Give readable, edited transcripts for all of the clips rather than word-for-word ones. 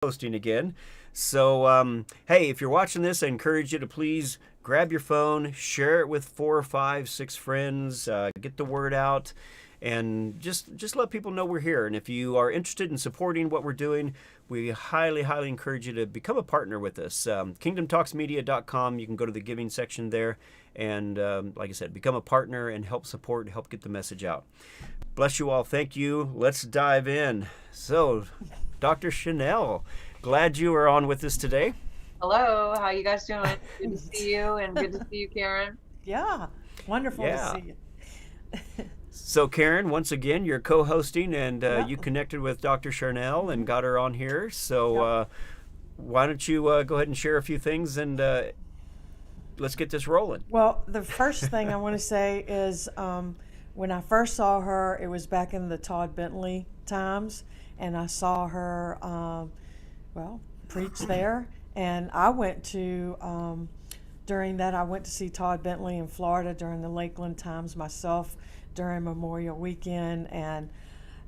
hosting again. So, hey, if you're watching this, I encourage you to please grab your phone, share it with 4 or 5, 6 friends, get the word out, and just let people know we're here. And if you are interested in supporting what we're doing, we highly, highly encourage you to become a partner with us. KingdomTalksMedia.com. You can go to the giving section there, and like I said, become a partner and help support, help get the message out. Bless you all. Thank you. Let's dive in. So, Dr. Sharnael, glad you are on with us today. Hello, how you guys doing? Good to see you, and good to see you, Karen. Yeah, wonderful to Yeah. see you. So, Karen, once again, you're co-hosting, and Yep. you connected with Dr. Sharnael and got her on here. So, Yep. why don't you go ahead and share a few things, and let's get this rolling. Well, the first thing I want to say is when I first saw her, it was back in the Todd Bentley times, and I saw her, preach there. And I went to, during that, I went to see Todd Bentley in Florida during the Lakeland times myself during Memorial Weekend. And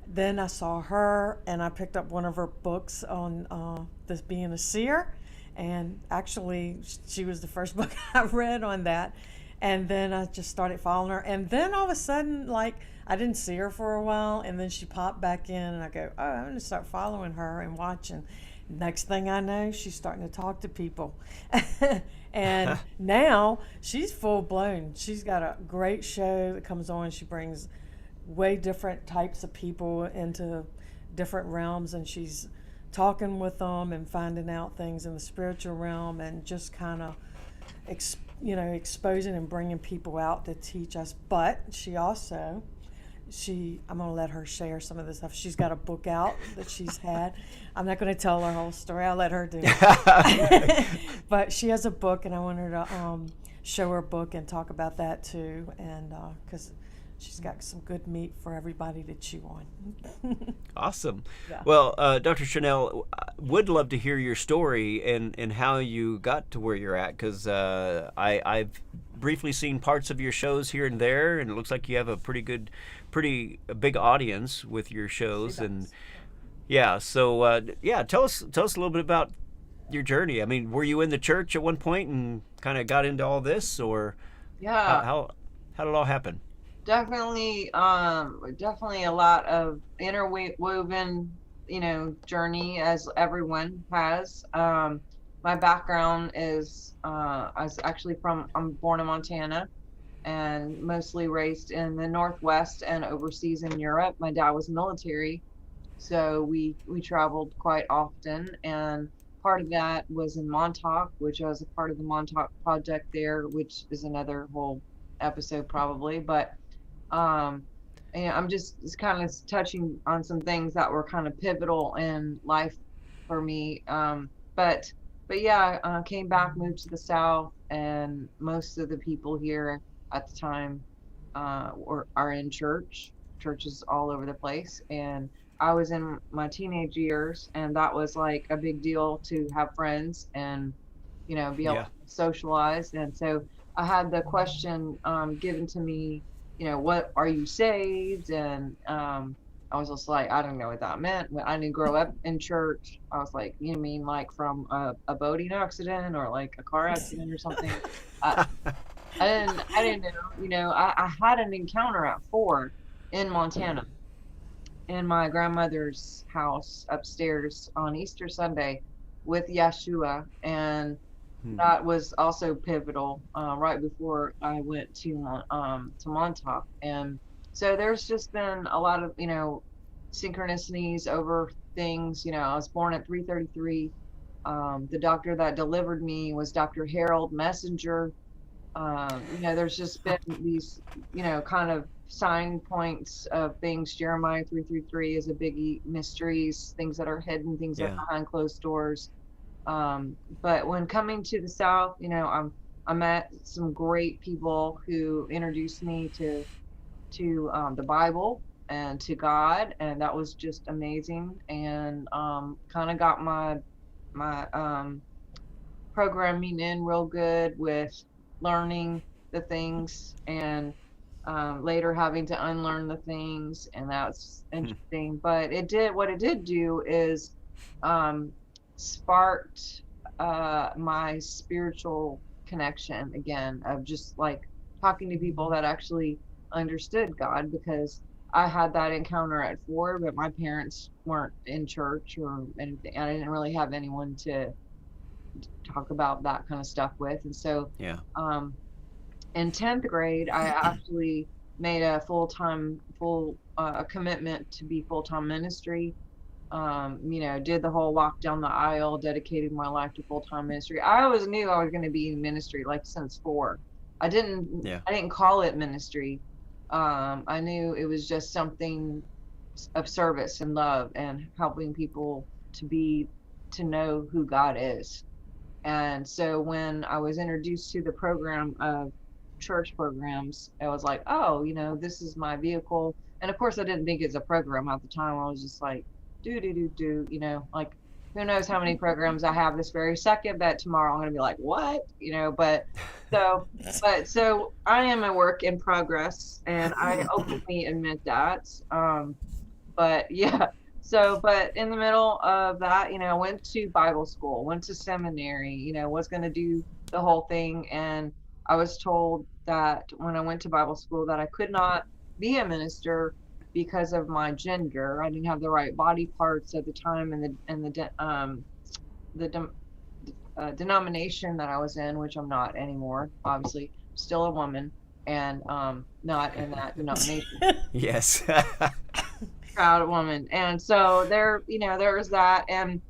then I saw her, and I picked up one of her books on this being a seer. And actually, she was the first book I read on that. And then I just started following her. And then all of a sudden, like, I didn't see her for a while. And then she popped back in, and I go, oh, I'm going to start following her and watching. Next thing I know, she's starting to talk to people. And now she's full blown. She's got a great show that comes on. She brings way different types of people into different realms, and she's talking with them and finding out things in the spiritual realm, and just kind of exposing and bringing people out to teach us. But she also, I'm going to let her share some of this stuff. She's got a book out that she's had. I'm not going to tell her whole story. I'll let her do it. But she has a book, and I want her to show her book and talk about that too, and because she's got some good meat for everybody to chew on. Awesome. Yeah. Well, Dr. Sharnael, I would love to hear your story and how you got to where you're at, because I've briefly seen parts of your shows here and there, and it looks like you have a pretty big audience with your shows. And yeah, so tell us a little bit about your journey. I mean, were you in the church at one point and kind of got into all this, or Yeah, how did it all happen? definitely, definitely a lot of interwoven, journey as everyone has. My background is, I'm born in Montana and mostly raised in the Northwest and overseas in Europe. My dad was military, so we traveled quite often, and part of that was in Montauk, which I was a part of the Montauk project there, which is another whole episode probably. But um, and I'm just kind of touching on some things that were kind of pivotal in life for me. But yeah, came back, moved to the South, and most of the people here at the time are in churches all over the place. And I was in my teenage years, and that was like a big deal to have friends and be able Yeah. to socialize. And so I had the question given to me, what are you saved? And I was just like, I don't know what that meant. When I didn't grow up in church, I was like, you mean like from a boating accident or like a car accident or something? I, I didn't know. I had an encounter at 4 in Montana in my grandmother's house upstairs on Easter Sunday with Yeshua, and Hmm. that was also pivotal right before I went to Montauk. And so there's just been a lot of synchronicities over things. I was born at 3:33. The doctor that delivered me was Dr. Harold Messenger. There's just been these kind of sign points of things. Jeremiah 3:33 is a biggie. Mysteries, things that are hidden, things that are Yeah. behind closed doors. But when coming to the South, I met some great people who introduced me to the Bible and to God, and that was just amazing. And kind of got my programming in real good with learning the things, and later having to unlearn the things, and that's Hmm. interesting. But it did what it did do is um, sparked my spiritual connection again, of just like talking to people that actually understood God, because I had that encounter at 4, but my parents weren't in church or anything. I didn't really have anyone to talk about that kind of stuff with. And so Yeah. in 10th grade, I actually made a full commitment to be full-time ministry. Did the whole walk down the aisle, dedicated my life to full-time ministry. I always knew I was going to be in ministry, like since 4. I didn't call it ministry. I knew it was just something of service and love and helping people to know who God is. And so when I was introduced to the program of church programs, I was like, oh, this is my vehicle. And of course, I didn't think it's a program at the time. I was just like, like, who knows how many programs I have this very second, that tomorrow I'm going to be like, what? So I am a work in progress, and I openly admit that. But yeah, but in the middle of that, I went to Bible school, went to seminary, was going to do the whole thing. And I was told that when I went to Bible school that I could not be a minister because of my gender. I didn't have the right body parts at the time, and the denomination that I was in, which I'm not anymore, obviously, still a woman, and not in that denomination. Yes. Proud woman. And so there was that. And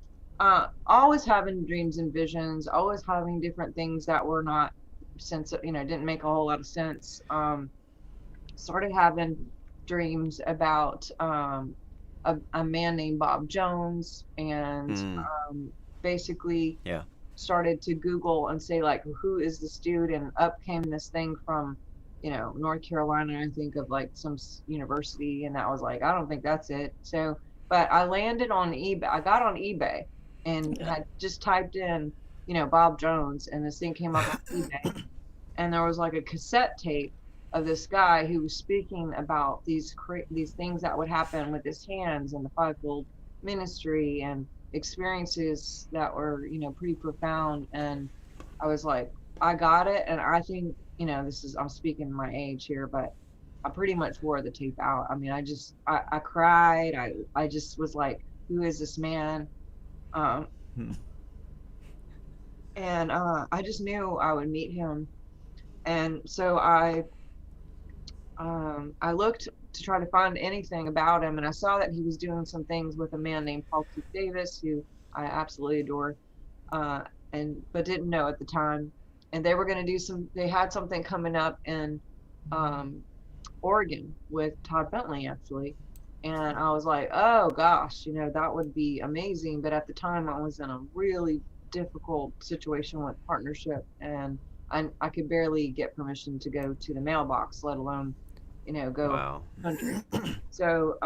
always having dreams and visions, always having different things that were not didn't make a whole lot of sense. Started having dreams about a man named Bob Jones, and basically started to Google and say, like, who is this dude? And up came this thing from North Carolina, I think, of like some university. And I was like, I don't think that's it. So, but I landed on eBay. I got on eBay and had just typed in, Bob Jones, and this thing came up on eBay. And there was like a cassette tape of this guy who was speaking about these things that would happen with his hands and the fivefold ministry, and experiences that were, pretty profound. And I was like, I got it. And I think, I'm speaking my age here, but I pretty much wore the tape out. I mean, I cried. I just was like, who is this man? And I just knew I would meet him. And so I looked to try to find anything about him, and I saw that he was doing some things with a man named Tulk Davis, who I absolutely adore, but didn't know at the time. And they were going to they had something coming up in Oregon with Todd Bentley, actually. And I was like, oh gosh, that would be amazing. But at the time I was in a really difficult situation with partnership, and I could barely get permission to go to the mailbox, let alone, go country. So,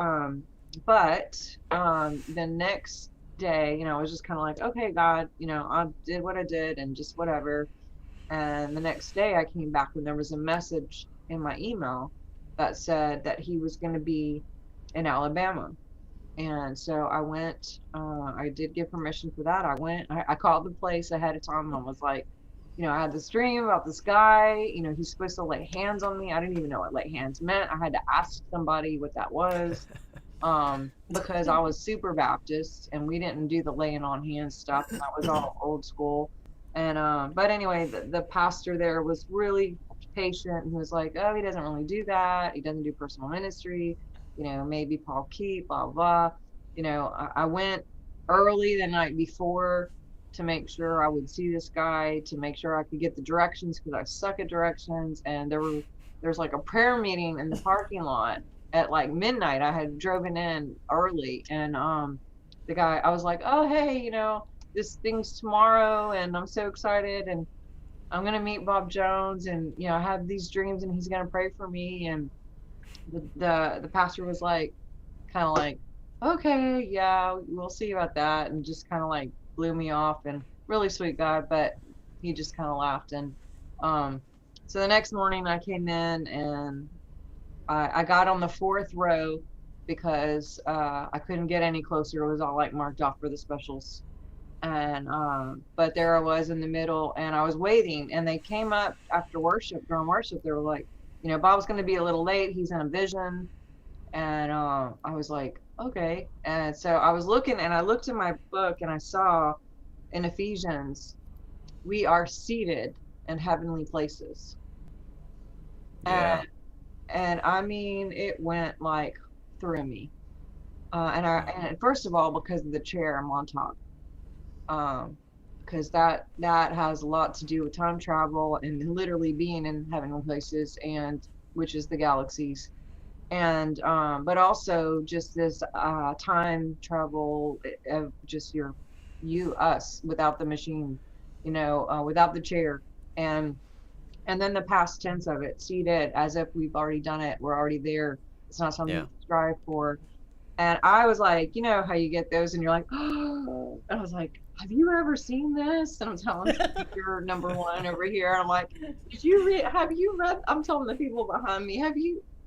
but the next day, I was just kind of like, okay, God, I did what I did and just whatever. And the next day I came back and there was a message in my email that said that he was going to be in Alabama. And so I went, I did get permission for that. I called the place ahead of time, and I was like, I had this dream about this guy, he's supposed to lay hands on me. I didn't even know what lay hands meant. I had to ask somebody what that was, because I was super Baptist and we didn't do the laying on hands stuff. That was all old school. And, but anyway, the pastor there was really patient, and he was like, oh, he doesn't really do that. He doesn't do personal ministry, maybe Paul Keep, blah, blah. I went early the night before to make sure I would see this guy, to make sure I could get the directions, because I suck at directions. And there's like a prayer meeting in the parking lot at like midnight. I had driven in early, and the guy, I was like, oh, hey, this thing's tomorrow and I'm so excited, and I'm going to meet Bob Jones, and, I have these dreams and he's going to pray for me. And the pastor was like, kind of like, okay, yeah, we'll see about that. And just kind of like blew me off, and really sweet guy, but he just kind of laughed. And so the next morning I came in, and I got on the 4th row because I couldn't get any closer. It was all like marked off for the specials. And but there I was in the middle, and I was waiting, and they came up after worship. During worship, they were like, Bob's going to be a little late, he's in a vision. And I was like, okay. And so I was looking, and I looked in my book, and I saw in Ephesians, we are seated in heavenly places. Yeah. And I mean, it went like through me. And first of all, because of the chair I'm on top, because that has a lot to do with time travel and literally being in heavenly places, and which is the galaxies. And but also just this time travel of just us without the machine, without the chair. And then the past tense of it, seated, as if we've already done it, we're already there. It's not something Yeah. to strive for. And I was like, how you get those and you're like, oh, and I was like, have you ever seen this? And I'm telling speaker number one over here. And I'm like, have you read? I'm telling the people behind me,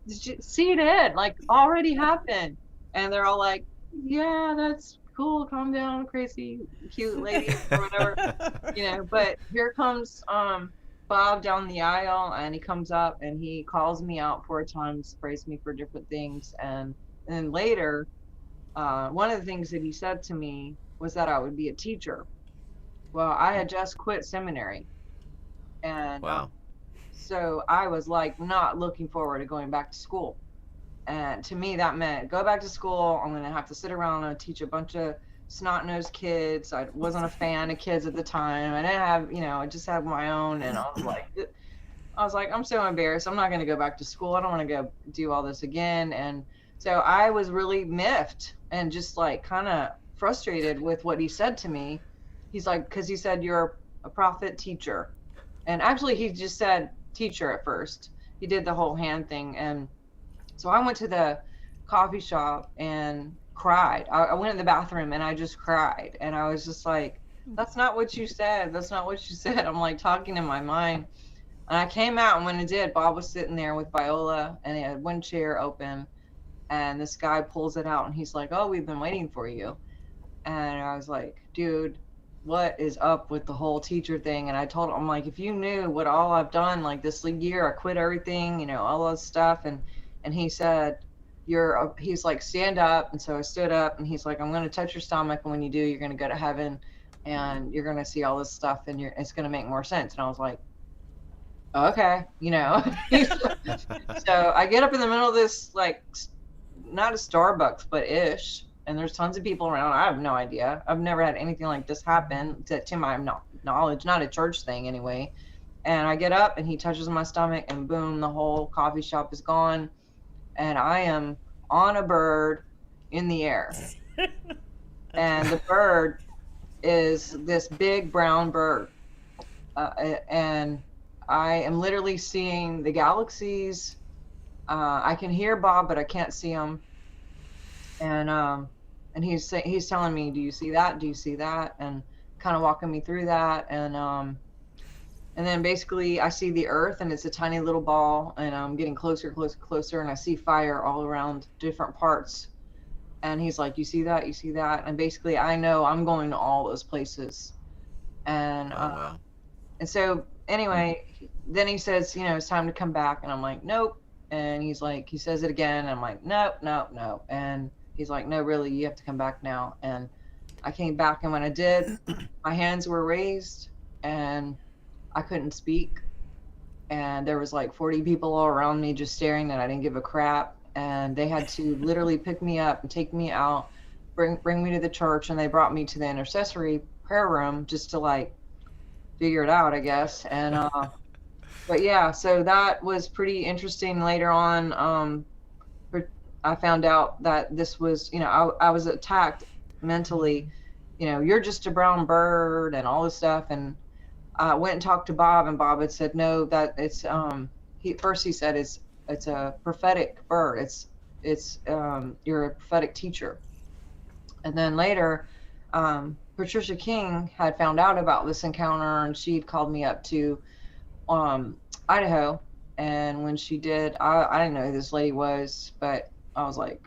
did you see it? Like, already happened. And they're all like, yeah, that's cool. Calm down, crazy, cute lady, or whatever. But here comes Bob down the aisle, and he comes up and he calls me out 4 times, praised me for different things. And then later, one of the things that he said to me was that I would be a teacher. Well, I had just quit seminary. And Wow. so I was like not looking forward to going back to school. And to me, that meant go back to school. I'm going to have to sit around and teach a bunch of snot-nosed kids. I wasn't a fan of kids at the time. I didn't have, I just had my own. And I was like, I'm so embarrassed. I'm not going to go back to school. I don't want to go do all this again. And so I was really miffed and just like kind of frustrated with what he said to me. He's like, because he said, you're a prophet teacher. And actually, he just said teacher at first. He did the whole hand thing. And so I went to the coffee shop and cried. I went in the bathroom and I just cried. And I was just like, that's not what you said. That's not what you said. I'm like talking in my mind. And I came out, and when I did, Bob was sitting there with Viola, and he had one chair open, and this guy pulls it out, and he's like, oh, we've been waiting for you. And I was like, dude, what is up with the whole teacher thing? And I told him, I'm like, if you knew what all I've done, like this year, I quit everything, all that stuff. And he said, he's like, stand up. And so I stood up, and he's like, I'm going to touch your stomach. And when you do, you're going to go to heaven, and you're going to see all this stuff, and it's going to make more sense. And I was like, okay. So I get up in the middle of this, like, not a Starbucks, but ish. And there's tons of people around. I have no idea. I've never had anything like this happen to my knowledge, not a church thing anyway. And I get up, and he touches my stomach, and boom, the whole coffee shop is gone. And I am on a bird in the air. And the bird is this big brown bird. And I am literally seeing the galaxies. I can hear Bob, but I can't see him. And he's telling me, do you see that? Do you see that? And kind of walking me through that. And then basically I see the earth, and it's a tiny little ball, and I'm getting closer, closer. And I see fire all around different parts. And he's like, you see that? You see that? And basically I know I'm going to all those places. And, Wow. and so anyway, then he says, it's time to come back. And I'm like, nope. And he's like, he says it again. And I'm like, nope, nope, nope. And he's like, no, really, you have to come back now. And I came back. And when I did, my hands were raised, and I couldn't speak. And there was like 40 people all around me just staring, and I didn't give a crap. And they had to literally pick me up and take me out, bring me to the church. And they brought me to the intercessory prayer room just to like figure it out, I guess. And but yeah, so that was pretty interesting. Later on, I found out that this was, I was attacked mentally. You're just a brown bird and all this stuff. And I went and talked to Bob, and Bob had said, no, that it's he said it's a prophetic bird. It's you're a prophetic teacher. And then later, Patricia King had found out about this encounter, and she'd called me up to Idaho. And when she did, I didn't know who this lady was, but I was like,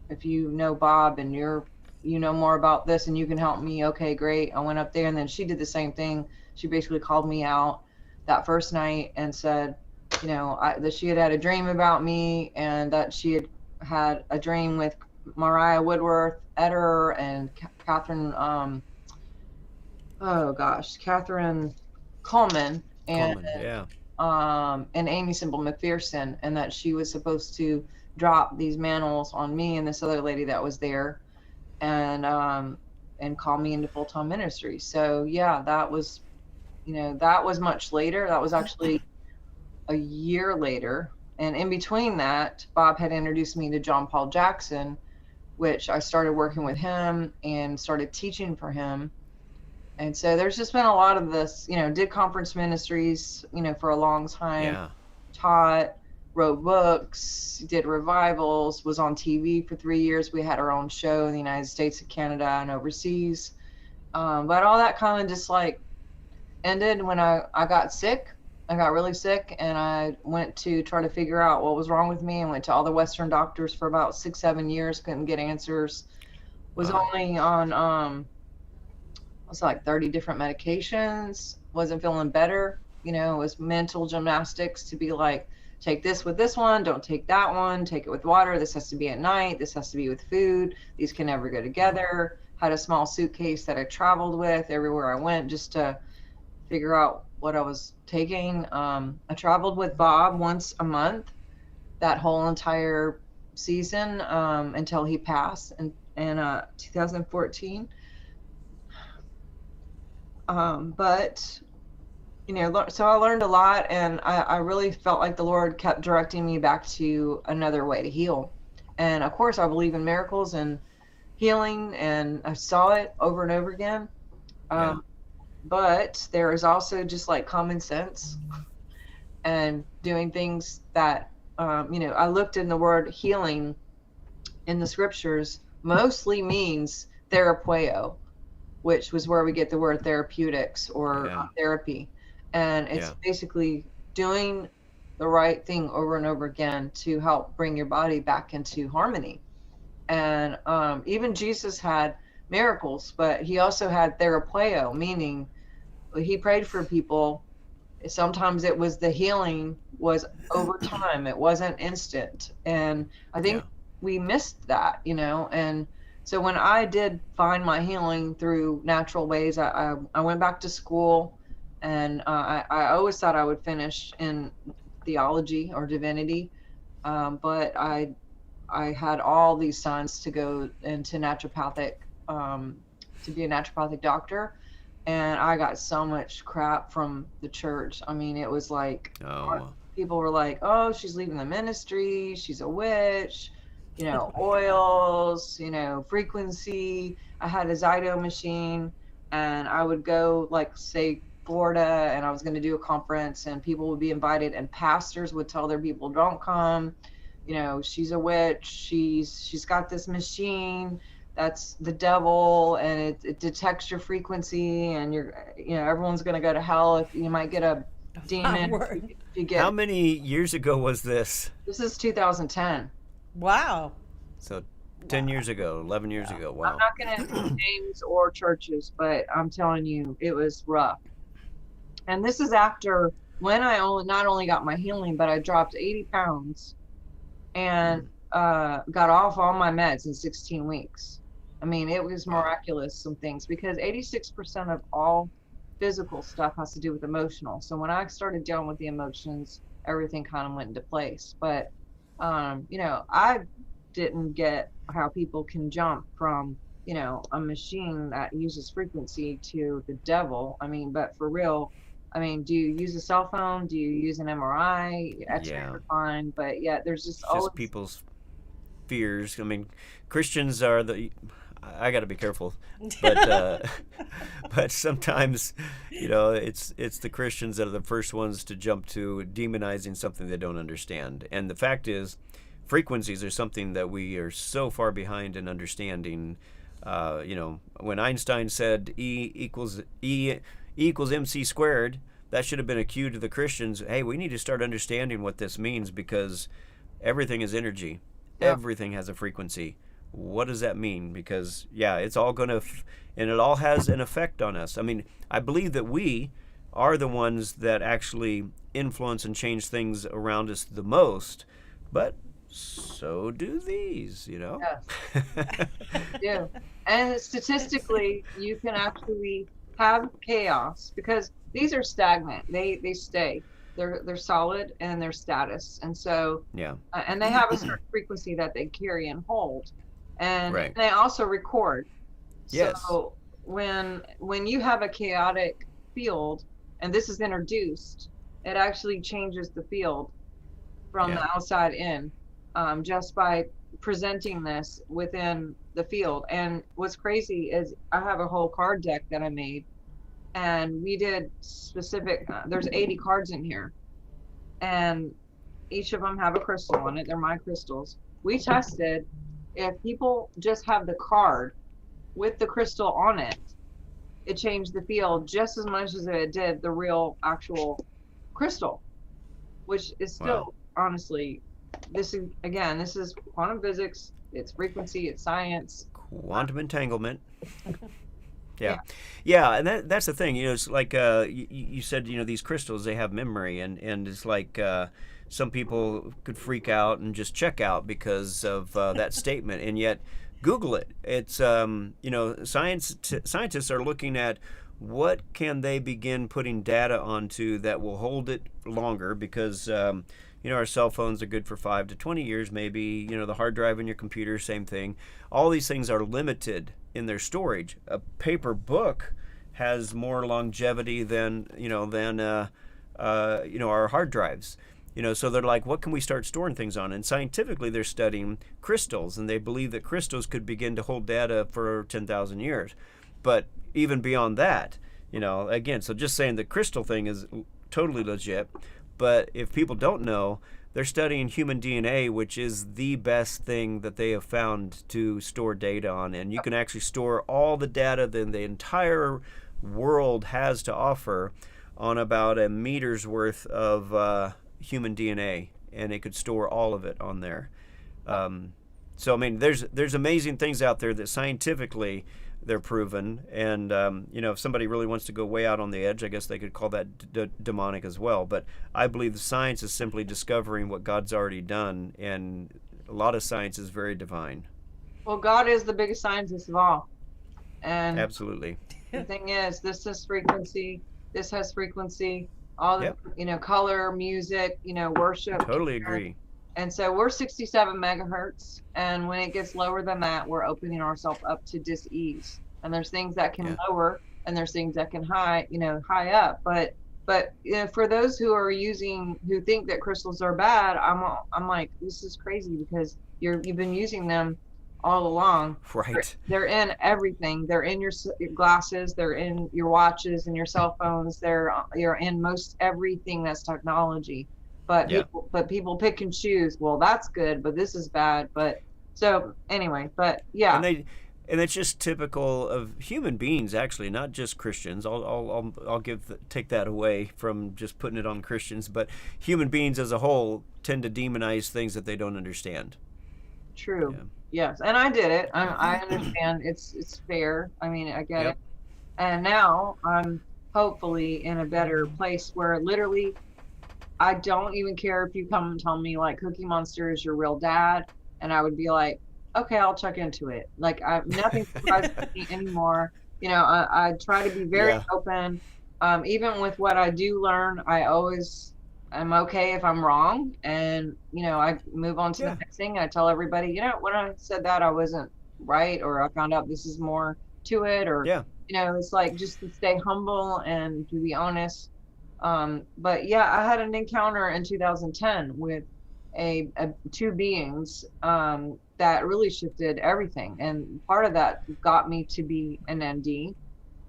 if you know Bob and you're you know more about this and you can help me. Okay, great. I went up there, and then she did the same thing. She basically called me out that first night and said, you know, that she had a dream about me, and that she had a dream with Mariah Woodworth, Eder, and Catherine, Catherine Coleman, and yeah. And Amy Simple McPherson, and that she was supposed to drop these mantles on me and this other lady that was there, and call me into full-time ministry. So yeah, that was, you know, that was much later. That was actually a year later. And in between that, Bob had introduced me to John Paul Jackson, which I started working with him and started teaching for him. And so there's just been a lot of this, you know, did conference ministries, you know, for a long time, Yeah. taught, wrote books, did revivals, was on TV for 3 years. We had our own show in the United States and Canada and overseas. But all that kind of just like ended when I got sick. I got really sick, and I went to try to figure out what was wrong with me, and went to all the Western doctors for about 6-7 years, couldn't get answers. Was only on was like 30 different medications, wasn't feeling better. You know, it was mental gymnastics to be like, take this with this one, don't take that one, take it with water, this has to be at night, this has to be with food, these can never go together. Had a small suitcase that I traveled with everywhere I went just to figure out what I was taking. I traveled with Bob once a month that whole entire season until he passed in 2014. But, you know, so I learned a lot, and I really felt like the Lord kept directing me back to another way to heal. And of course, I believe in miracles and healing, and I saw it over and over again. But there is also just like common sense and doing things that, you know, I looked in the word healing in the scriptures mostly means therapeutic, which was where we get the word therapeutics or therapy. And it's basically doing the right thing over and over again to help bring your body back into harmony. And even Jesus had miracles, but he also had therapeutic, meaning he prayed for people. Sometimes it was the healing was over time. It wasn't instant. And I think we missed that, you know. And so when I did find my healing through natural ways, I went back to school, and I always thought I would finish in theology or divinity. But I had all these signs to go into naturopathic, to be a naturopathic doctor. And I got so much crap from the church. I mean, it was like, people were like, oh, she's leaving the ministry, she's a witch, you know, oils, you know, frequency. I had a Zyto machine, and I would go, like, say, Florida, and I was going to do a conference, and people would be invited, and pastors would tell their people, don't come, you know, she's a witch, she's got this machine that's the devil, and it detects your frequency, and everyone's going to go to hell if you might get a demon. If you get. How many years ago was this? This is 2010. Wow. So 10 years ago, 11 years ago. Wow. I'm not going to name names or churches, but I'm telling you, it was rough. And this is after when I not only got my healing, but I dropped 80 pounds and got off all my meds in 16 weeks. I mean, it was miraculous, some things, because 86% of all physical stuff has to do with emotional. So when I started dealing with the emotions, everything kind of went into place. But, you know, I didn't get how people can jump from, you know, a machine that uses frequency to the devil. I mean, but for real, I mean, do you use a cell phone? Do you use an MRI? X-ray are fine, but yeah, there's just always people's fears. I mean, Christians are I got to be careful, but but sometimes, you know, it's the Christians that are the first ones to jump to demonizing something they don't understand. And the fact is, frequencies are something that we are so far behind in understanding. You know, when Einstein said E equals MC squared, that should have been a cue to the Christians. Hey, we need to start understanding what this means, because everything is energy. Everything has a frequency. what does that mean? Because yeah, it's all going to, and it all has an effect on us. I mean, I believe that we are the ones that actually influence and change things around us the most, but so do these, you know? Yes. Yeah. And statistically, you can actually have chaos because these are stagnant. They stay. They're solid and they're status. And so Yeah, and they have a certain frequency that they carry and hold. And right. they also record. Yes. So when you have a chaotic field and this is introduced, it actually changes the field from Yeah. the outside in, just by presenting this within the field. And what's crazy is I have a whole card deck that I made, and we did specific. There's 80 cards in here, and each of them have a crystal on it. They're my crystals. We tested if people just have the card with the crystal on it, it changed the field just as much as it did the real actual crystal, which is still Wow. honestly, this is quantum physics, it's frequency, it's science. Quantum entanglement. Yeah. Yeah, yeah, and that's the thing. You know, it's like you said. You know, these crystals, they have memory, and it's like some people could freak out and just check out because of that statement, and yet Google it. It's you know, scientists are looking at what can they begin putting data onto that will hold it longer because. You know, our cell phones are good for 5 to 20 years, maybe. You know, the hard drive in your computer, same thing. All these things are limited in their storage. A paper book has more longevity than you know, our hard drives. You know, so they're like, what can we start storing things on? And scientifically, they're studying crystals, and they believe that crystals could begin to hold data for 10,000 years. But even beyond that, you know, again, so just saying the crystal thing is totally legit. But if people don't know, they're studying human DNA, which is the best thing that they have found to store data on. And you can actually store all the data that the entire world has to offer on about a meter's worth of human DNA. And it could store all of it on there. So, I mean, there's amazing things out there that scientifically they're proven, and you know, if somebody really wants to go way out on the edge, I guess they could call that demonic as well. But I believe the science is simply discovering what God's already done, and a lot of science is very divine. Well, God is the biggest scientist of all. And Absolutely. the thing is, this is frequency, this has frequency, all the, Yep. you know, color, music, you know, worship. Totally agree. And so we're 67 megahertz. And when it gets lower than that, we're opening ourselves up to dis-ease. And there's things that can Yeah. lower and there's things that can high up. But you know, for those who think that crystals are bad, I'm like, this is crazy because you've been using them all along. Right. They're in everything. They're in your glasses. They're in your watches and your cell phones. You're in most everything that's technology. But Yeah. people pick and choose. Well, that's good, but this is bad. But so anyway, but yeah. And it's just typical of human beings, actually, not just Christians. I'll take that away from just putting it on Christians, but human beings as a whole tend to demonize things that they don't understand. True. Yeah. Yes, and I did it. I understand. It's fair. I mean, I get Yep. it. And now I'm hopefully in a better place where literally I don't even care if you come and tell me like Cookie Monster is your real dad, and I would be like, okay, I'll check into it. Like nothing surprises me anymore. You know, I try to be very Yeah. open. Even with what I do learn, I'm okay if I'm wrong, and you know, I move on to Yeah. the next thing. I tell everybody, you know, when I said that I wasn't right, or I found out this is more to it, or Yeah. you know, it's like just to stay humble and to be honest. But yeah, I had an encounter in 2010 with two beings that really shifted everything, and part of that got me to be an ND.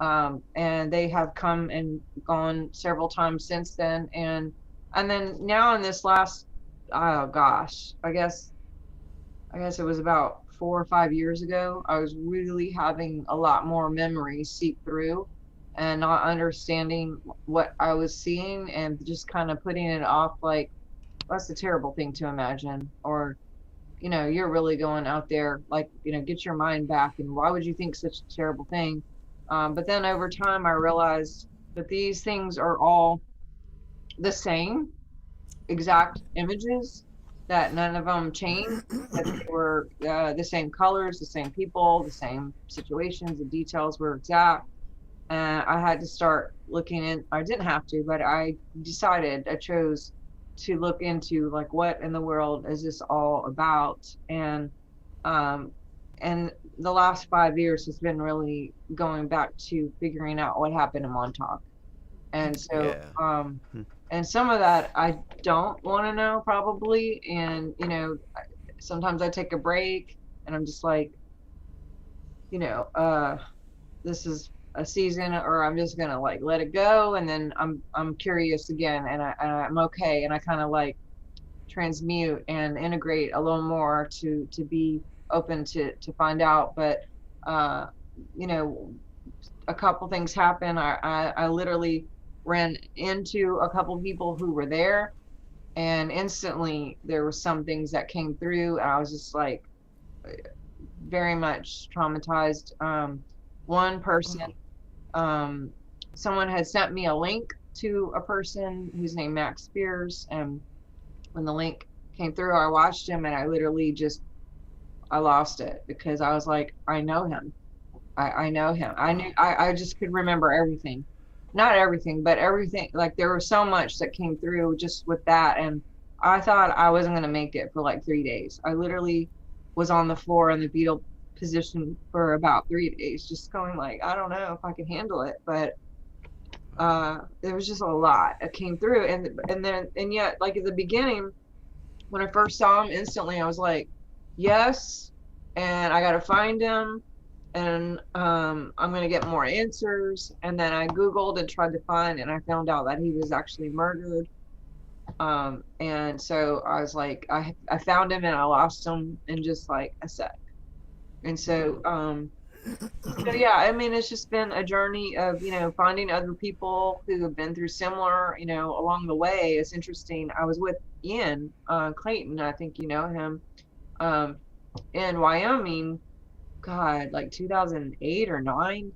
And they have come and gone several times since then, and then now in this last, oh gosh, I guess it was about 4 or 5 years ago, I was really having a lot more memories seep through and not understanding what I was seeing and just kind of putting it off like, that's a terrible thing to imagine, or you're really going out there, like, get your mind back, and why would you think such a terrible thing? But then over time, I realized that these things are all the same exact images, that none of them changed, that they were the same colors, the same people, the same situations, the details were exact. And I had to start looking in. I didn't have to, but I chose to look into, like, what in the world is this all about? Um, and the last 5 years has been really going back to figuring out what happened in Montauk. And so, Yeah. and some of that I don't want to know, probably. And, sometimes I take a break and I'm just like, this is a season, or I'm just gonna, like, let it go, and then I'm curious again, and I'm okay, and I kind of, like, transmute and integrate a little more to be open to find out. But you know a couple things happen. I literally ran into a couple people who were there, and instantly there was some things that came through, and I was just like very much traumatized. One person, someone had sent me a link to a person who's named Max Spears, and when the link came through, I watched him, and I literally I lost it, because I was like, I know him. I know him. I just could remember everything. Not everything, but everything. Like, there was so much that came through just with that. And I thought I wasn't going to make it for like 3 days. I literally was on the floor in the fetal position for about 3 days, just going like, I don't know if I can handle it. But there was just a lot that came through. And yet, like, at the beginning, when I first saw him, instantly I was like, yes, and I got to find him, and I'm going to get more answers. And then I Googled and tried to find, and I found out that he was actually murdered. And so I was like, I found him, and I lost him in just like a sec. And so, yeah, I mean, it's just been a journey of, finding other people who have been through similar, along the way. It's interesting. I was with Ian Clayton, I think you know him, in Wyoming, God, like 2008 or 9.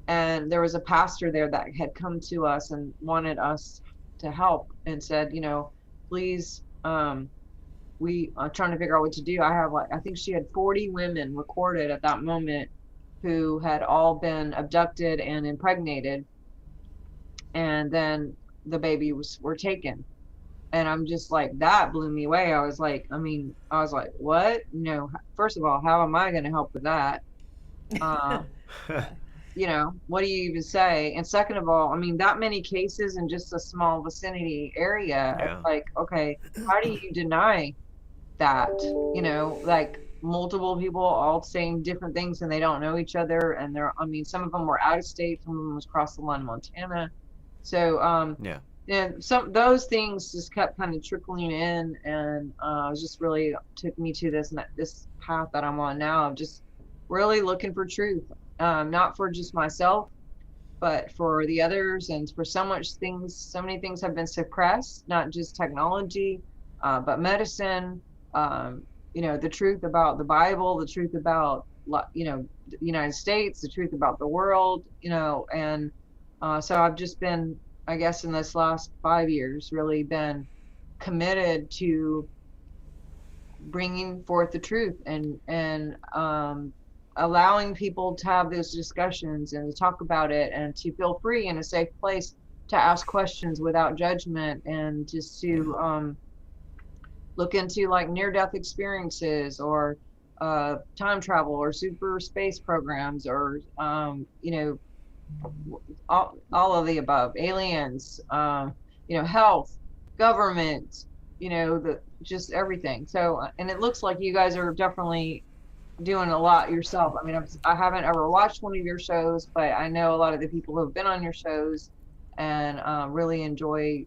And there was a pastor there that had come to us and wanted us to help, and said, please, we are trying to figure out what to do. I think she had 40 women recorded at that moment who had all been abducted and impregnated, and then the baby were taken. And I'm just like, that blew me away. I was like, what? First of all, how am I going to help with that? What do you even say? And second of all, I mean, that many cases in just a small vicinity area. Yeah. It's like, okay, how do you deny that? Like, multiple people all saying different things, and they don't know each other. And some of them were out of state, some of them was across the line in Montana. So, yeah. and those things just kept kind of trickling in, and just really took me to this path that I'm on now, of just really looking for truth, not for just myself, but for the others. And for so many things have been suppressed, not just technology, but medicine, the truth about the Bible, the truth about, the United States, the truth about the world, and so I've just been, I guess, in this last 5 years, really been committed to bringing forth the truth, and allowing people to have those discussions and to talk about it, and to feel free in a safe place to ask questions without judgment, and just to look into, like, near-death experiences, or time travel, or super space programs, or all of the above, aliens, health, government, just everything. So, and it looks like you guys are definitely doing a lot yourself. I mean, I haven't ever watched one of your shows, but I know a lot of the people who have been on your shows, and really enjoy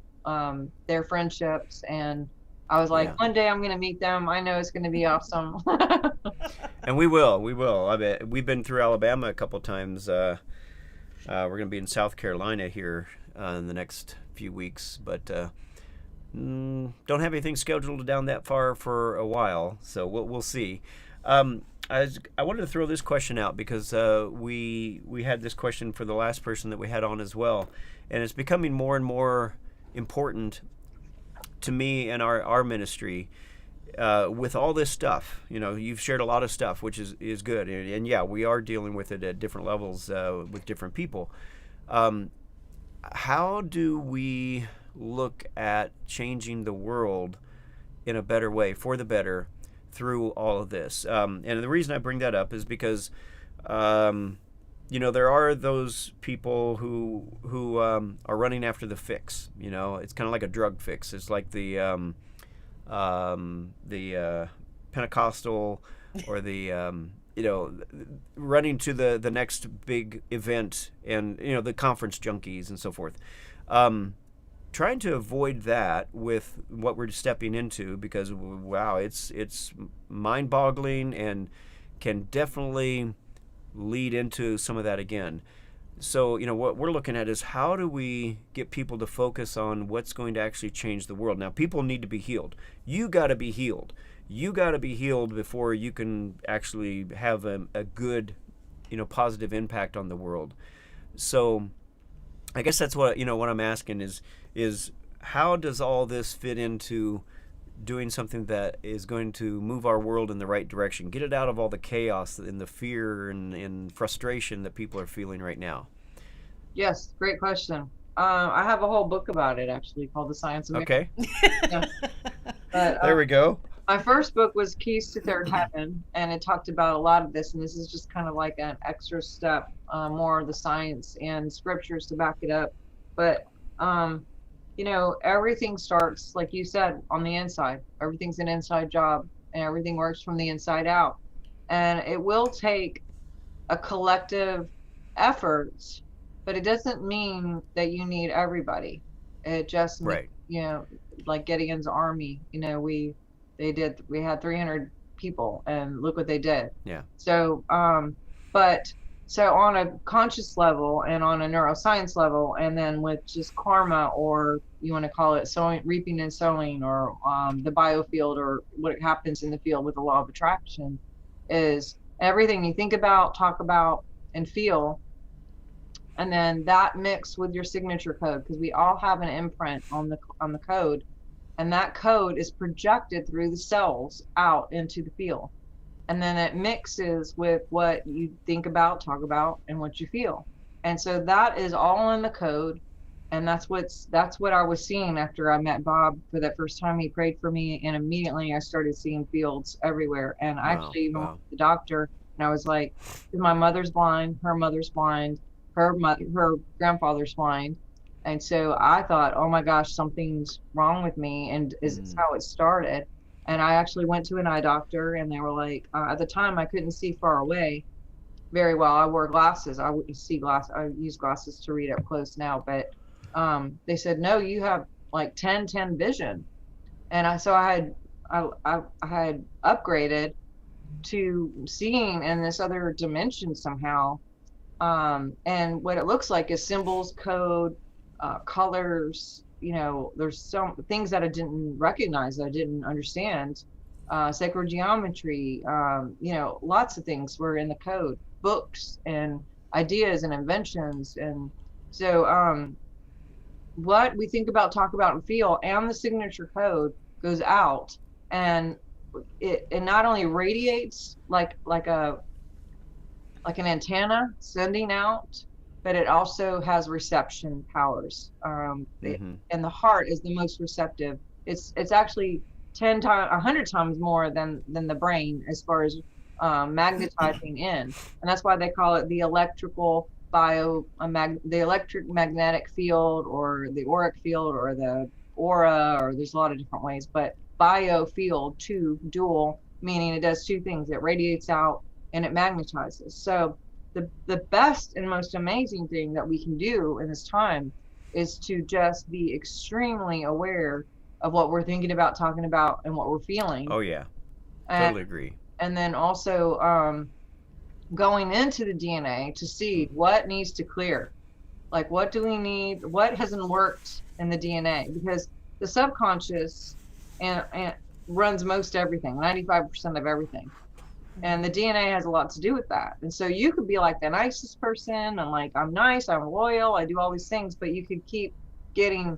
their friendships. And I was like, one day I'm going to meet them. I know it's going to be awesome. And we will. I bet we've been through Alabama a couple times. We're going to be in South Carolina here in the next few weeks, but Don't have anything scheduled down that far for a while, so we'll see. I wanted to throw this question out because we had this question for the last person that we had on as well, and it's becoming more and more important to me and our ministry. With all this stuff, you've shared a lot of stuff, which is good, and yeah, we are dealing with it at different levels with different people. How do we look at changing the world in a better way, for the better, through all of this? And the reason I bring that up is because, there are those people who are running after the fix. It's kind of like a drug fix. It's like the Pentecostal or the running to the next big event, and the conference junkies and so forth. Trying to avoid that with what we're stepping into, because wow, it's mind-boggling and can definitely lead into some of that again. So what we're looking at is, how do we get people to focus on what's going to actually change the world? Now, people need to be healed. You got to be healed. You got to be healed before you can actually have a good, positive impact on the world. So I guess that's what I'm asking is how does all this fit into doing something that is going to move our world in the right direction, get it out of all the chaos and the fear and frustration that people are feeling right now? Yes, great question. I have a whole book about it, actually, called The Science of Okay. Yeah. But, there we go. My first book was Keys to Third Heaven, and it talked about a lot of this, and this is just kind of like an extra step, more of the science and scriptures to back it up. But everything starts, like you said, on the inside. Everything's an inside job, and everything works from the inside out. And it will take a collective effort, but it doesn't mean that you need everybody. It just right. Like Gideon's army, we had 300 people, and look what they did. Yeah. So so on a conscious level and on a neuroscience level, and then with just karma, or you want to call it reaping and sowing, or the biofield, or what happens in the field with the law of attraction, is everything you think about, talk about, and feel, and then that mixed with your signature code, because we all have an imprint on the code, and that code is projected through the cells out into the field. And then it mixes with what you think about, talk about, and what you feel. And so that is all in the code. And that's what I was seeing after I met Bob for that first time. He prayed for me, and immediately I started seeing fields everywhere. And I actually even went to the doctor, and I was like, my mother's blind, her mother's blind, her grandfather's blind. And so I thought, oh my gosh, something's wrong with me. And is how it started. And I actually went to an eye doctor, and they were like, at the time I couldn't see far away very well. I wore glasses. I wouldn't see glasses. I use glasses to read up close now, but they said, no, you have like 10/10 vision. And I had upgraded to seeing in this other dimension somehow. And what it looks like is symbols, code, colors. There's some things that I didn't recognize, that I didn't understand. Sacred geometry, lots of things were in the code, books and ideas and inventions. And so what we think about, talk about, and feel, and the signature code goes out, and it not only radiates like an antenna sending out, but it also has reception powers. And the heart is the most receptive. It's actually 100 times more than the brain as far as magnetizing in. And that's why they call it the electrical the electric magnetic field, or the auric field, or the aura, or there's a lot of different ways. But biofield, dual, meaning it does two things. It radiates out and it magnetizes. So the best and most amazing thing that we can do in this time is to just be extremely aware of what we're thinking about, talking about, and what we're feeling. Oh yeah, totally agree. And then also going into the DNA to see what needs to clear. Like, what do we need? What hasn't worked in the DNA? Because the subconscious and runs most everything, 95% of everything. And the DNA has a lot to do with that. And so you could be like the nicest person and like, I'm nice, I'm loyal, I do all these things, but you could keep getting,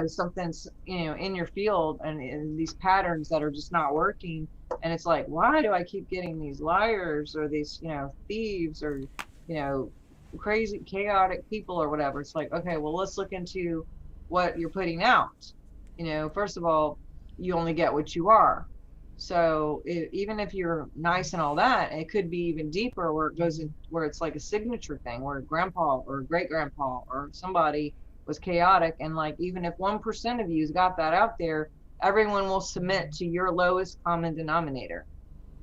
something's, in your field and in these patterns that are just not working. And it's like, why do I keep getting these liars or these, thieves or, crazy, chaotic people or whatever? It's like, okay, well, let's look into what you're putting out. First of all, you only get what you are. So even if you're nice and all that, it could be even deeper where it goes in, where it's like a signature thing, where grandpa or great grandpa or somebody was chaotic. And like, even if 1% of you's got that out there, everyone will submit to your lowest common denominator,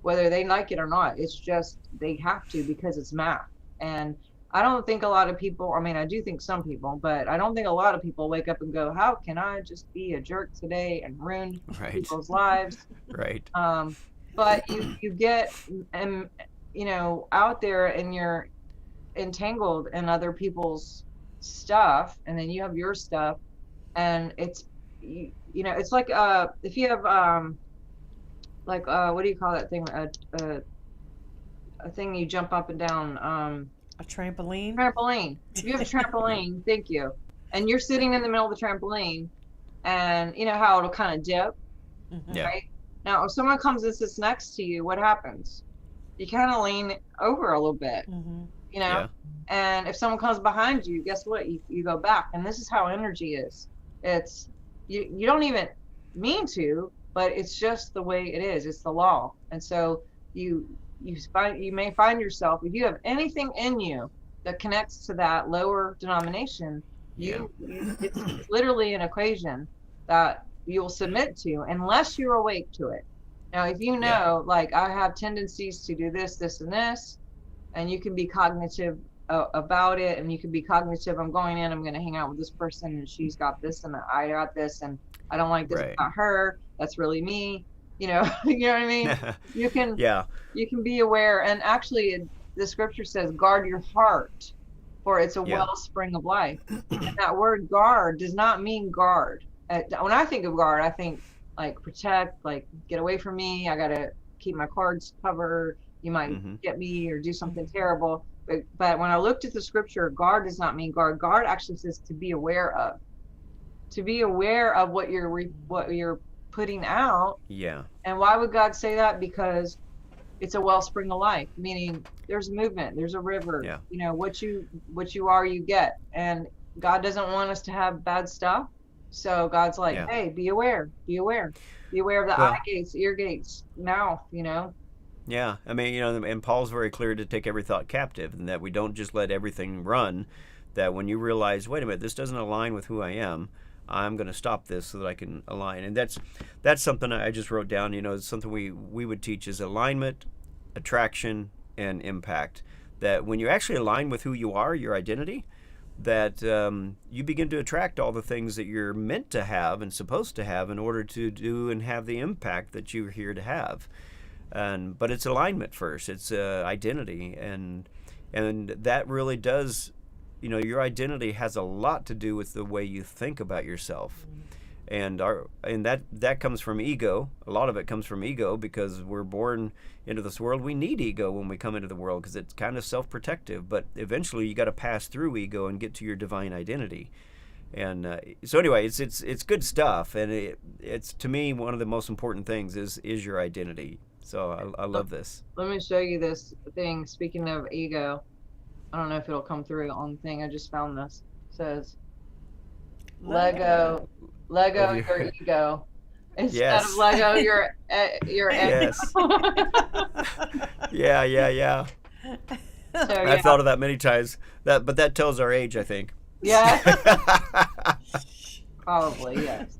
whether they like it or not. It's just, they have to, because it's math. And I don't think a lot of people, I mean, I do think some people, but I don't think a lot of people wake up and go, how can I just be a jerk today and ruin people's lives? Right. But you get, out there and you're entangled in other people's stuff, and then you have your stuff, and it's, it's like, if you have, what do you call that thing? A thing you jump up and down, A trampoline? Trampoline. If you have a trampoline, thank you. And you're sitting in the middle of the trampoline, and you know how it'll kind of dip, right? Now, if someone comes and sits next to you, what happens? You kind of lean over a little bit, and if someone comes behind you, guess what? You go back. And this is how energy is. It's, you don't even mean to, but it's just the way it is. It's the law. And so you may find yourself, if you have anything in you that connects to that lower denomination, it's literally an equation that you'll submit to unless you're awake to it. Now, if like, I have tendencies to do this, this, and this, and you can be cognitive about it, and you can be cognitive, I'm going in, I'm going to hang out with this person, and she's got this, and I got this, and I don't like this about her, that's really me. You know what I mean? You can be aware. And actually, the scripture says, guard your heart, for it's a wellspring of life. And that word guard does not mean guard. When I think of guard, I think like protect, like get away from me. I got to keep my cards covered. You might get me or do something terrible. But when I looked at the scripture, guard does not mean guard. Guard actually says to be aware of. To be aware of what you're putting out. Yeah. And why would God say that? Because it's a wellspring of life, meaning there's movement, there's a river. Yeah. What you are, you get. And God doesn't want us to have bad stuff. So God's like, hey, be aware of the eye gates, ear gates, mouth, Yeah. I mean, and Paul's very clear to take every thought captive, and that we don't just let everything run, that when you realize, wait a minute, this doesn't align with who I am, I'm going to stop this so that I can align. And that's something I just wrote down. It's something we would teach is alignment, attraction, and impact. That when you actually align with who you are, your identity, that you begin to attract all the things that you're meant to have and supposed to have in order to do and have the impact that you're here to have. But it's alignment first. It's identity, and that really does. Your identity has a lot to do with the way you think about yourself. And that comes from ego. A lot of it comes from ego, because we're born into this world. We need ego when we come into the world, because it's kind of self-protective. But eventually you got to pass through ego and get to your divine identity. And so anyway, it's good stuff. And it's to me, one of the most important things is your identity. So I love this. Let me show you this thing. Speaking of ego, I don't know if it'll come through on the thing. I just found this. It says, Lego your ego instead of Lego your yes. Yeah. So, I've thought of that many times. But that tells our age, I think. Yeah. Probably, yes.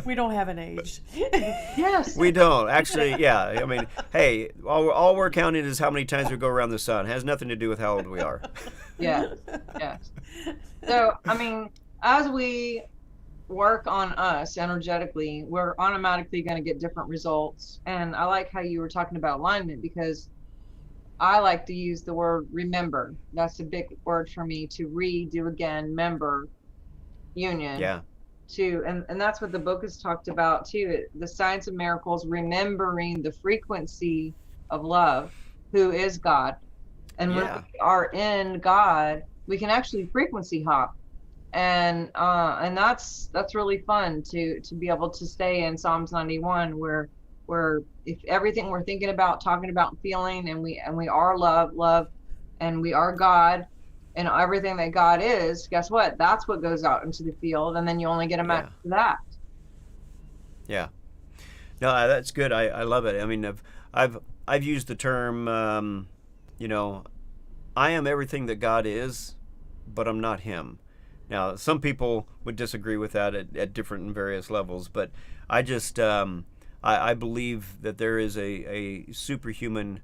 We don't have an age. Yes. We don't. Actually, yeah. I mean, hey, all we're counting is how many times we go around the sun. It has nothing to do with how old we are. Yeah. Yes. So, I mean, as we work on us energetically, we're automatically going to get different results. And I like how you were talking about alignment, because I like to use the word remember. That's a big word for me, to redo again, member, union. Yeah. to, and that's what the book has talked about too, the science of miracles, remembering the frequency of love, who is God. And when Yeah. we are in God, we can actually frequency hop. And that's really fun to be able to stay in Psalms 91, where if everything we're thinking about, talking about, feeling, and we are love, and we are God, and everything that God is, guess what? That's what goes out into the field, and then you only get a match Yeah. for that. Yeah. No, that's good. I love it. I mean, I've used the term, you know, I am everything that God is, but I'm not Him. Now, some people would disagree with that at different and various levels, but I just I believe that there is a superhuman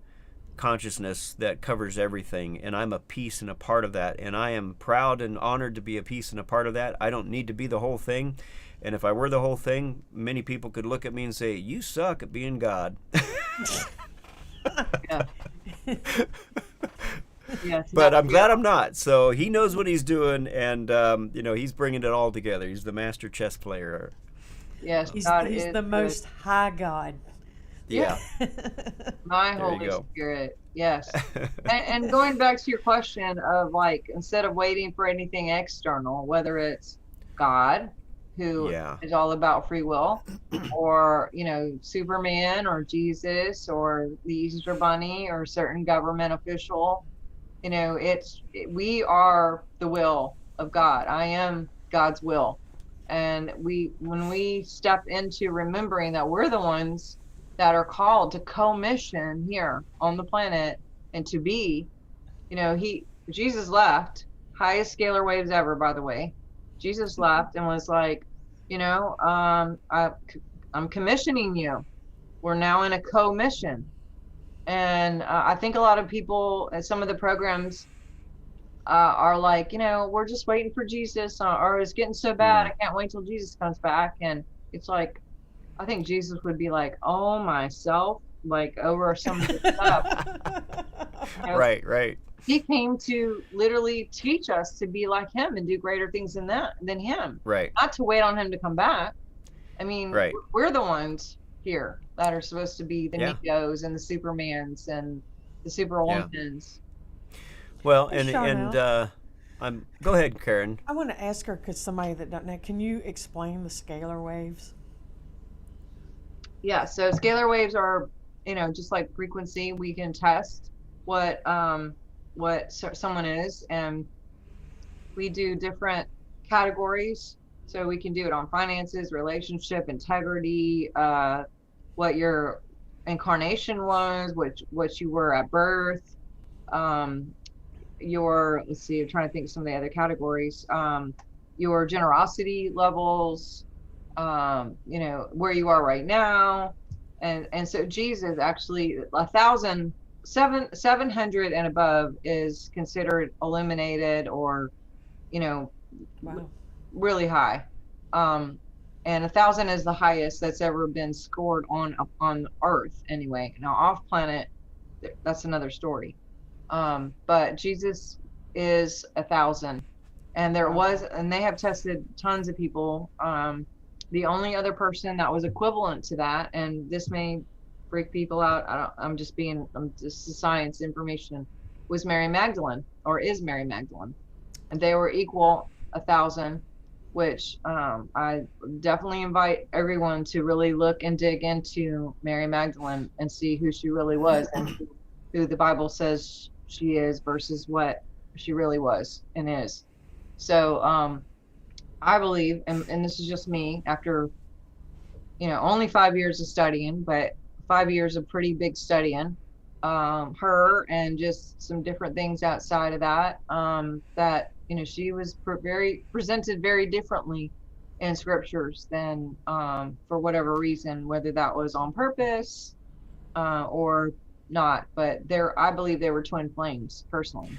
consciousness that covers everything, and I'm a piece and a part of that, and I am proud and honored to be a piece and a part of that. I don't need to be the whole thing, and if I were the whole thing, many people could look at me and say, "You suck at being God." Yeah. Yes. But I'm glad I'm not. So He knows what He's doing, and you know, He's bringing it all together. He's the master chess player. Yes, He's God the is most high God. Yeah. my There you Holy go. Spirit. Yes. And going back to your question of, like, instead of waiting for anything external, whether it's God, who Yeah. is all about free will, or, you know, Superman or Jesus or the Easter Bunny or certain government official, you know, we are the will of God. I am God's will. And when we step into remembering that we're the ones that are called to co-mission here on the planet, and to be, you know, Jesus left, highest scalar waves ever, by the way. Jesus left and was like, you know, I'm commissioning you. We're now in a co-mission. And I think a lot of people at some of the programs are like, you know, we're just waiting for Jesus, or it's getting so bad, I can't wait till Jesus comes back. And it's like, I think Jesus would be like, oh, myself, like, over some of the stuff. You know, Right. He came to literally teach us to be like Him and do greater things than Him, Right. not to wait on Him to come back. I mean, Right. we're the ones here that are supposed to be the Yeah. Nikos and the Supermans and the Superwomans. Well, Hey, and Sharnael. go ahead, Karen. I want to ask her, because somebody that don't know, can you explain the scalar waves? Yeah, so scalar waves are, you know, just like frequency. We can test what someone is, and we do different categories. So we can do it on finances, relationship, integrity, what your incarnation was, what you were at birth, let's see, I'm trying to think of some of the other categories, your generosity levels, you know, where you are right now. And so Jesus actually 700 and above is considered illuminated, or, you know, Wow. really high. And 1,000 is the highest that's ever been scored on Earth anyway. Now off planet, that's another story. But Jesus is 1,000, and and they have tested tons of people. The only other person that was equivalent to that, and this may freak people out, I'm just science information, was Mary Magdalene, or is Mary Magdalene, and they were equal 1,000. Which I definitely invite everyone to really look and dig into Mary Magdalene and see who she really was, and who the Bible says she is versus what she really was and is. So I believe, and this is just me after, you know, only 5 years of studying, but 5 years of pretty big studying, her and just some different things outside of that, that, you know, she was presented very differently in scriptures than, for whatever reason, whether that was on purpose or not. But I believe they were twin flames, personally.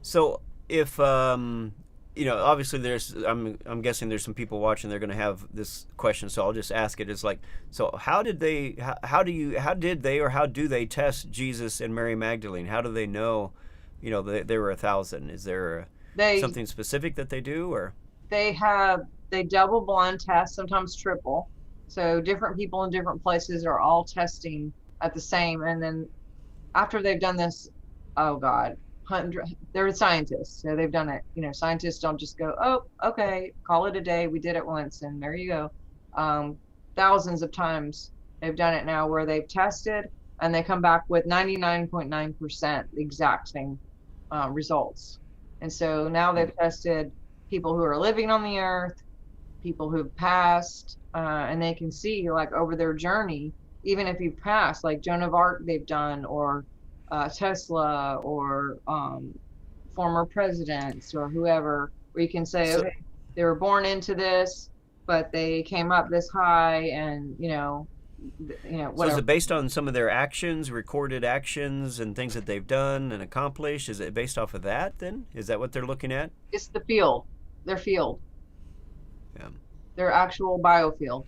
So if you know, obviously I'm guessing there's some people watching. They're going to have this question, so I'll just ask it. It's like, so how did they or how do they test Jesus and Mary Magdalene? How do they know, you know, they were 1,000? Is there something specific that they do, or? They have they double blind test, sometimes triple. So different people in different places are all testing at the same. And then after they've done this, oh God, they're scientists. So they've done it. Scientists don't just go, oh, okay, call it a day. We did it once and there you go. Thousands of times they've done it now where they've tested and they come back with 99.9% the exact same results. And so now they've tested people who are living on the earth, people who've passed, and they can see like over their journey, even if you've passed, like Joan of Arc they've done, or Tesla, or former presidents, or whoever, where you can say, okay, they were born into this, but they came up this high, and whatever. So is it based on some of their actions, recorded actions, and things that they've done and accomplished? Is it based off of that then? Is that what they're looking at? It's the field, their field. Yeah. Their actual biofield.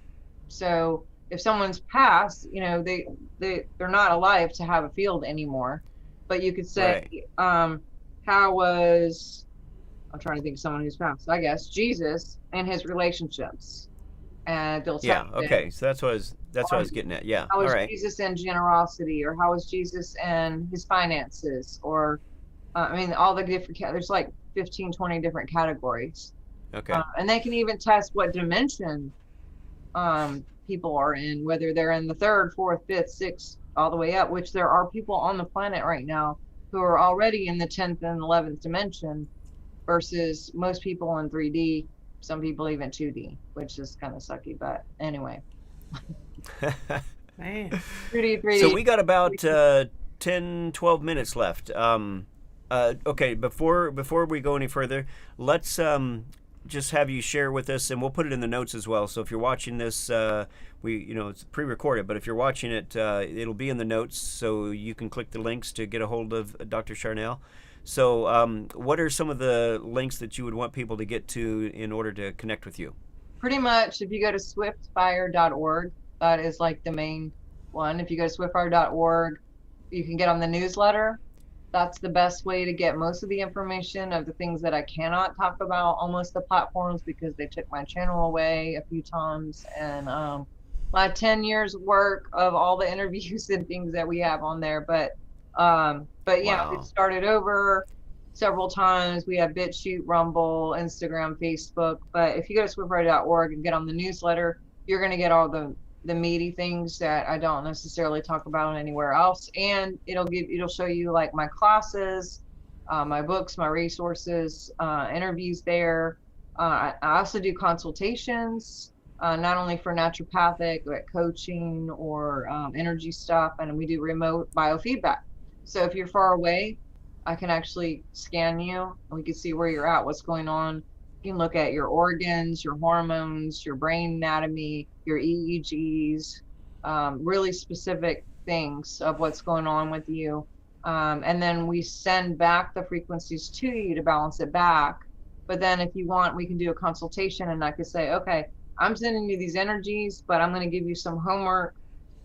So if someone's passed, they're not alive to have a field anymore. But you could say, right. How was, I'm trying to think of someone who's passed, I guess, Jesus and his relationships. And they'll tell okay. So that's what I was getting at. Yeah. How was all right. Jesus in generosity, or how was Jesus in his finances, or all the different there's like 15, 20 different categories. Okay. And they can even test what dimension people are in, whether they're in the 3rd, 4th, 5th, 6th, all the way up, which there are people on the planet right now who are already in the 10th and 11th dimension versus most people in 3D, some people even 2D, which is kind of sucky, but anyway. Man. 3D. So we got about 10, 12 minutes left. Okay, before we go any further, let's just have you share with us, and we'll put it in the notes as well. So if you're watching this, it's pre-recorded, but if you're watching it, it'll be in the notes, so you can click the links to get a hold of Dr. Sharnael. So what are some of the links that you would want people to get to in order to connect with you? Pretty much, if you go to swiftfire.org, that is like the main one. If you go to swiftfire.org, you can get on the newsletter. That's the best way to get most of the information of the things that I cannot talk about on most of the platforms, because they took my channel away a few times. And my 10 years work of all the interviews and things that we have on there. But yeah, Wow. it started over several times. We have BitChute, Rumble, Instagram, Facebook. But if you go to swiftfire.org and get on the newsletter, you're going to get all the meaty things that I don't necessarily talk about anywhere else. And it'll show you like my classes, my books, my resources, interviews there. I also do consultations, not only for naturopathic, but coaching or energy stuff. And we do remote biofeedback. So if you're far away, I can actually scan you and we can see where you're at, what's going on. You can look at your organs, your hormones, your brain anatomy, your EEGs, really specific things of what's going on with you. And then we send back the frequencies to you to balance it back. But then if you want, we can do a consultation, and I could say, okay, I'm sending you these energies, but I'm going to give you some homework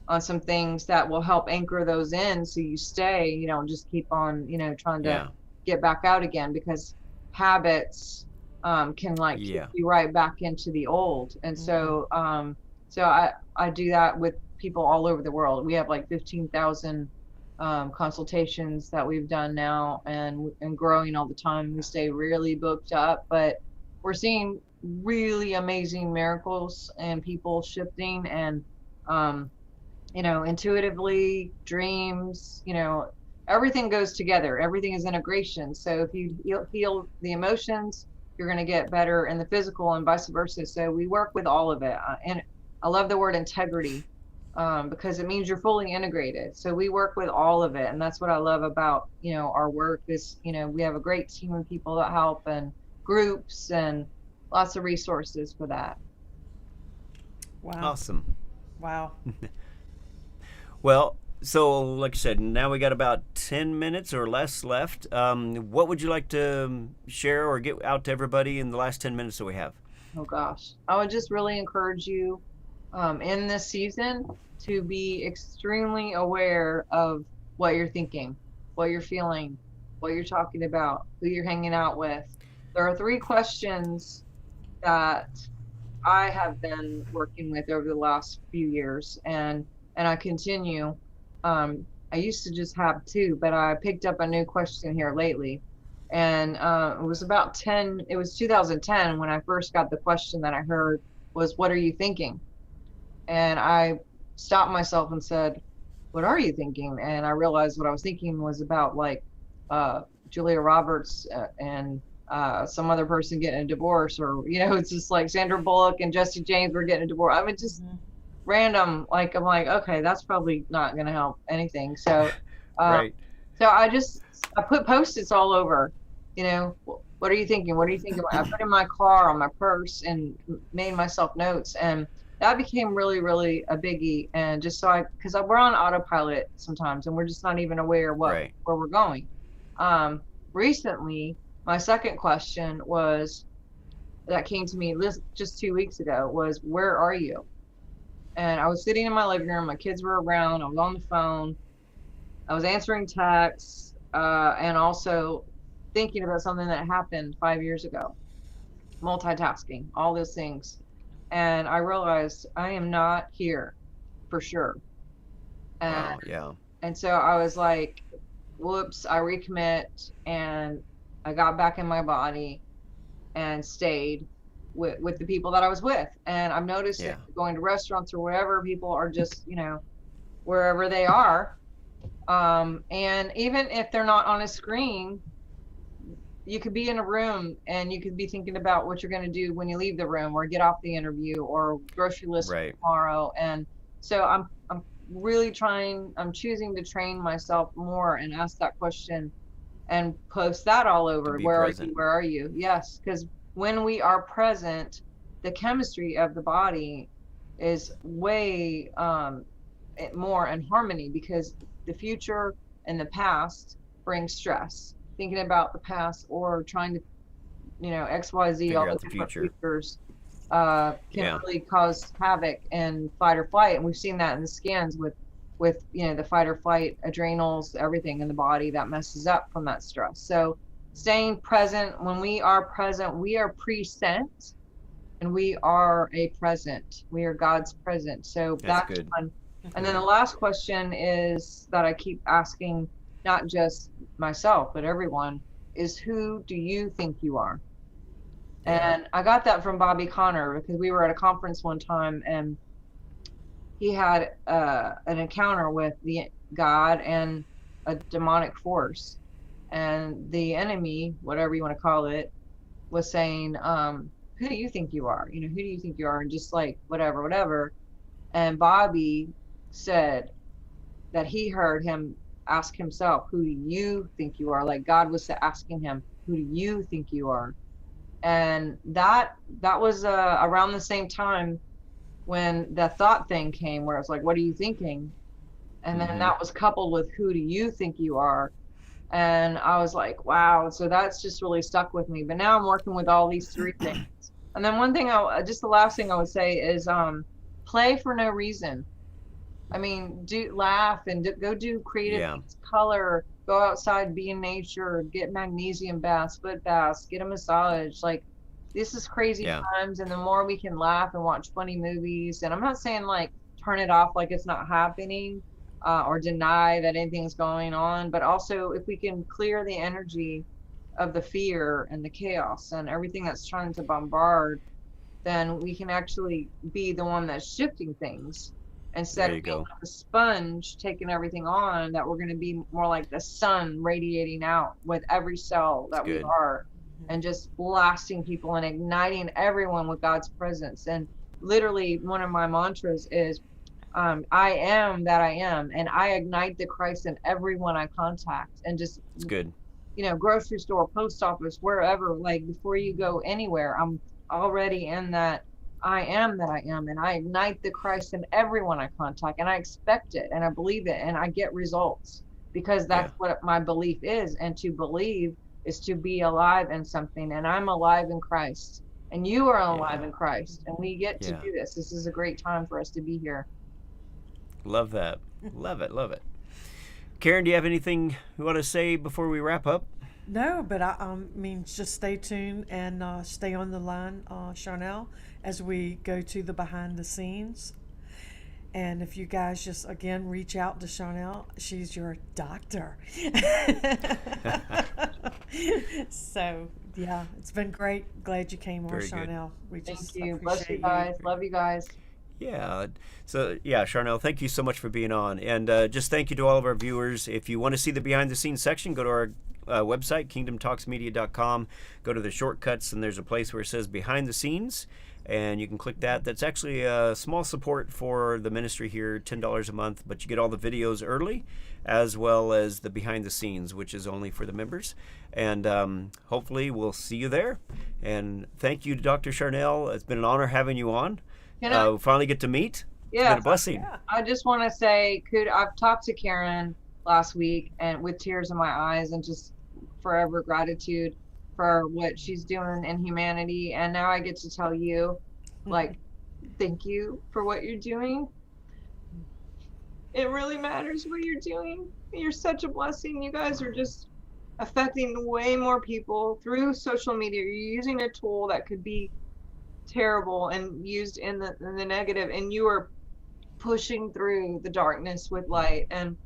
on some things that will help anchor those in so you stay, you don't just keep on, trying to get back out again, because habits can keep you right back into the old. And so I do that with people all over the world. We have like 15,000 consultations that we've done now, and growing all the time. We stay really booked up, but we're seeing really amazing miracles and people shifting, and intuitively, dreams, everything goes together. Everything is integration. So if you heal the emotions, you're going to get better in the physical, and vice versa. So we work with all of it. And I love the word integrity, because it means you're fully integrated. So we work with all of it. And that's what I love about, our work is, we have a great team of people that help, and groups, and lots of resources for that. Wow. Awesome. Wow. Well, so like I said, now we got about 10 minutes or less left. What would you like to share or get out to everybody in the last 10 minutes that we have? Oh gosh, I would just really encourage you in this season to be extremely aware of what you're thinking, what you're feeling, what you're talking about, who you're hanging out with. There are 3 questions that I have been working with over the last few years, and I continue. I used to just have two, but I picked up a new question here lately, and it was about 10. It was 2010 when I first got the question that I heard was, "What are you thinking?" And I stopped myself and said, "What are you thinking?" And I realized what I was thinking was about like uh, Julia Roberts and some other person getting a divorce, or it's just like Sandra Bullock and Jesse James were getting a divorce. I mean, just random. Like I'm like, okay, that's probably not going to help anything. So, uh, Right. I put post-its all over. What are you thinking? What are you thinking? I put in my car, on my purse, and made myself notes, and that became really, really a biggie. And just because we're on autopilot sometimes, and we're just not even aware Right. where we're going. Recently, my second question that came to me just 2 weeks ago was, "Where are you?" And I was sitting in my living room. My kids were around. I was on the phone. I was answering texts, and also thinking about something that happened 5 years ago. Multitasking, all those things. And I realized I am not here for sure. And Wow. Yeah. and so I was like, whoops, I recommit, and I got back in my body and stayed with the people that I was with. And I've noticed Yeah. that going to restaurants or wherever, people are just, wherever they are. And even if they're not on a screen, you could be in a room and you could be thinking about what you're going to do when you leave the room or get off the interview or grocery list Right. tomorrow. And so I'm really I'm choosing to train myself more and ask that question and post that all To over. be Where are you? present. Where are you? Yes, because when we are present, the chemistry of the body is way more in harmony, because the future and the past bring stress. Thinking about the past or trying to, XYZ, all Figure the out the different future. futures can Yeah. really cause havoc and fight or flight. And we've seen that in the scans with the fight or flight, adrenals, everything in the body that messes up from that stress. So staying present, when we are present, we are present, and we are a present. We are God's present. So That's that's good. one. And then the last question is that I keep asking, not just myself, but everyone, is, who do you think you are? Yeah. And I got that from Bobby Connor, because we were at a conference one time, and he had an encounter with the God and a demonic force. And the enemy, whatever you want to call it, was saying, who do you think you are? Who do you think you are? And just like, whatever, whatever. And Bobby said that he heard him ask himself, who do you think you are? Like God was asking him, who do you think you are? And that was around the same time when the thought thing came, where it's like, what are you thinking? And then Mm-hmm. that was coupled with, who do you think you are? And I was like, wow. So that's just really stuck with me. But now I'm working with all these three things. And then one thing, just the last thing I would say is, play for no reason. I mean, do laugh and go do creative Yeah. things, color, go outside, be in nature, get magnesium baths, foot baths, get a massage. Like, this is crazy Yeah. times. And the more we can laugh and watch funny movies, and I'm not saying like turn it off like it's not happening, or deny that anything's going on, but also if we can clear the energy of the fear and the chaos and everything that's trying to bombard, then we can actually be the one that's shifting things, instead There of you being go. like a sponge taking everything on. That we're going to be more like the sun radiating out with every cell It's that we good. are, and just blasting people and igniting everyone with God's presence. And literally, one of my mantras is, I am that I am, and I ignite the Christ in everyone I contact. And just, It's good. grocery store, post office, wherever, like before you go anywhere, I'm already in that I am that I am, and I ignite the Christ in everyone I contact, and I expect it, and I believe it, and I get results, because Yeah. that's what my belief is. And to believe is to be alive in something, and I'm alive in Christ, and you are alive Yeah. in Christ, and we get to Yeah. do this. This is a great time for us to be here. Love that. Love it. Love it. Karen, do you have anything you want to say before we wrap up? No, but I mean, just stay tuned and stay on the line, Sharnael, as we go to the behind the scenes. And if you guys just again reach out to Sharnael, she's your doctor. So yeah, it's been great. Glad you came on, Very good. Sharnael. We Thank just you. Bless you appreciate guys. Love you guys. Yeah. So, yeah, Sharnael, thank you so much for being on. And just thank you to all of our viewers. If you want to see the behind the scenes section, go to our website, kingdomtalksmedia.com. Go to the shortcuts, and there's a place where it says behind the scenes. And you can click that. That's actually a small support for the ministry here, $10 a month, but you get all the videos early, as well as the behind the scenes, which is only for the members. And hopefully we'll see you there. And thank you to Dr. Sharnael. It's been an honor having you on. We finally get to meet. It's been a blessing. I just want to say, I've talked to Karen last week and with tears in my eyes and just forever gratitude for what she's doing in humanity. And now I get to tell you, like, thank you for what you're doing. It really matters what you're doing. You're such a blessing. You guys are just affecting way more people through social media. You're using a tool that could be terrible and used in the negative, and you are pushing through the darkness with light. And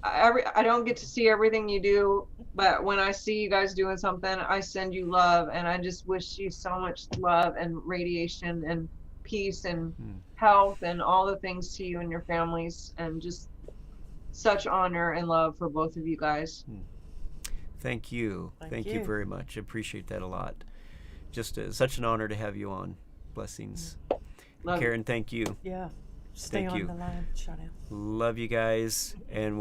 I don't get to see everything you do, but when I see you guys doing something, I send you love, and I just wish you so much love and radiation and peace and health and all the things to you and your families, and just such honor and love for both of you guys. Thank you. Thank you very much. I appreciate that a lot. Just such an honor to have you on. Blessings. Love Karen, thank you. Yeah. Stay on the line, Sharnael. Love you guys. And